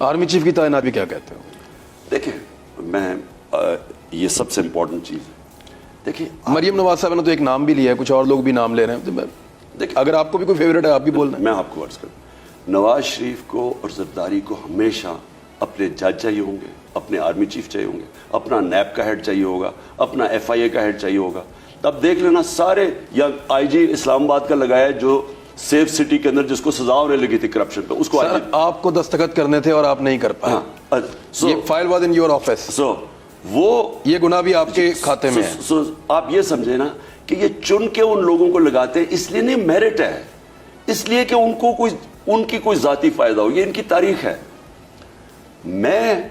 Army chief की तैनाती भी क्या कहते हो? देखिए मैं ये सबसे इम्पोर्टेंट चीज़ है। देखिए मरियम नवाज साहब ने तो एक नाम भी लिया है, कुछ और लोग भी नाम ले रहे हैं, तो देखिए अगर आपको भी कोई फेवरेट है आप भी बोलना। मैं आपको अर्ज करूँ, नवाज शरीफ को और जरदारी को हमेशा अपने जज चाहिए होंगे, अपने आर्मी चीफ चाहिए होंगे, अपना नैब का हेड चाहिए होगा, अपना FIA का हेड चाहिए होगा। तब देख लेना सारे, या IG इस्लामाबाद का लगाया है जो सेफ सिटी के अंदर जिसको सजा होने लगी थी करप्शन पे, उसको आपको दस्तखत करने थे और आप नहीं कर पाए। ये file was in your office, वो ये गुनाह भी आपके खाते में है। आप ये समझे ना कि ये चुन के उन लोगों को लगाते हैं, इसलिए नहीं मेरिट है, इसलिए कि उनको कोई उनकी कोई जाती फायदा हो, ये इनकी तारीख है। मैं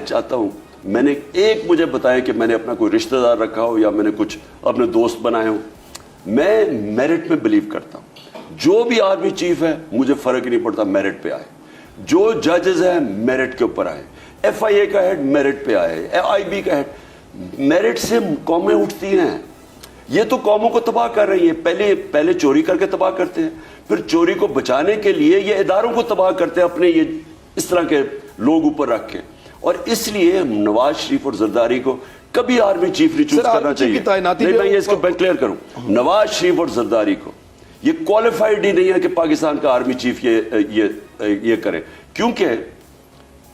चाहता हूं, मैंने एक मुझे बताया कि मैंने अपना कोई रिश्तेदार रखा हो या मैंने कुछ अपने दोस्त बनाए हो। मैं मेरिट में बिलीव करता हूं। जो भी आर्मी चीफ है मुझे फर्क ही नहीं पड़ता, मेरिट पे आए। जो जजेस हैं मेरिट के ऊपर आए, FIA का हेड मेरिट पे आए, IB का हेड। मेरिट से कौमें उठती हैं। ये तो कौमों को तबाह कर रही है। पहले चोरी करके तबाह करते हैं, फिर चोरी को बचाने के लिए ये इदारों को तबाह करते हैं, अपने ये इस तरह के लोग ऊपर रख के। और इसलिए नवाज शरीफ और जरदारी को कभी आर्मी चीफ नहीं चूज करना चाहिए। नहीं, मैं ये इसको क्लियर करूं, नवाज शरीफ और जरदारी को ये क्वालिफाइड ही नहीं है कि पाकिस्तान का आर्मी चीफ ये करे, क्योंकि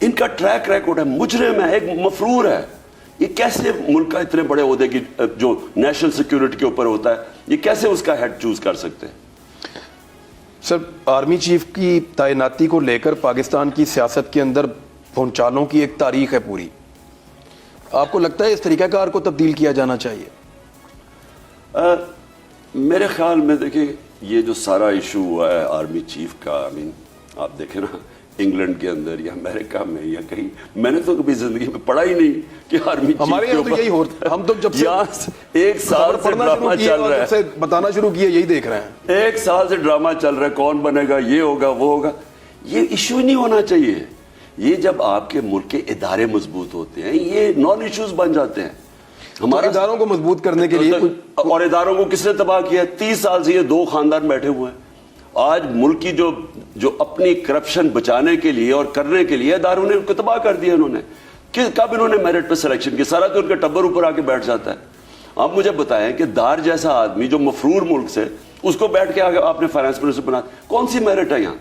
इनका ट्रैक रिकॉर्ड है, मुजरिम है, एक मफरूर है। ये कैसे मुल्क का इतने बड़े ओहदे की जो नेशनल सिक्योरिटी के ऊपर होता है, ये कैसे उसका हेड चूज कर सकते हैं? सर, आर्मी चीफ की तैनाती को लेकर पाकिस्तान की सियासत के अंदर भूचालों की एक तारीख है पूरी। आपको लगता है इस तरीकाकार को तब्दील किया जाना चाहिए? मेरे ख्याल में देखिए, ये जो सारा इशू हुआ है आर्मी चीफ का, आप देखें ना, इंग्लैंड के अंदर या अमेरिका में या कहीं, मैंने तो कभी जिंदगी में पढ़ा ही नहीं कि आर्मी चीफ हमारे यहाँ तो यही होता है। हम तो जब से एक साल से ड्रामा चल रहा है, बताना शुरू किया, यही देख रहे हैं। एक साल से ड्रामा चल रहा है, कौन बनेगा, ये होगा वो होगा। ये इशू ही नहीं होना चाहिए। ये जब आपके मुल्क के इदारे मजबूत होते हैं, ये नॉन इश्यूज बन जाते हैं। हमारे इदारों को मजबूत करने के लिए और इदारों को किसने तबाह किया? 30 साल से ये दो खानदान बैठे हुए हैं। आज मुल्क की जो अपनी करप्शन बचाने के लिए और करने के लिए इदारों ने उनको तबाह कर दिया। इन्होंने कब इन्होंने मेरिट पे सिलेक्शन की? सारा तो उनका टब्बर ऊपर आके बैठ जाता है। आप मुझे बताएं कि दार जैसा आदमी जो मफरूर मुल्क से, उसको बैठ के आगे आपने फाइनेंस मिनिस्टर बना, कौन सी मेरिट है यहाँ?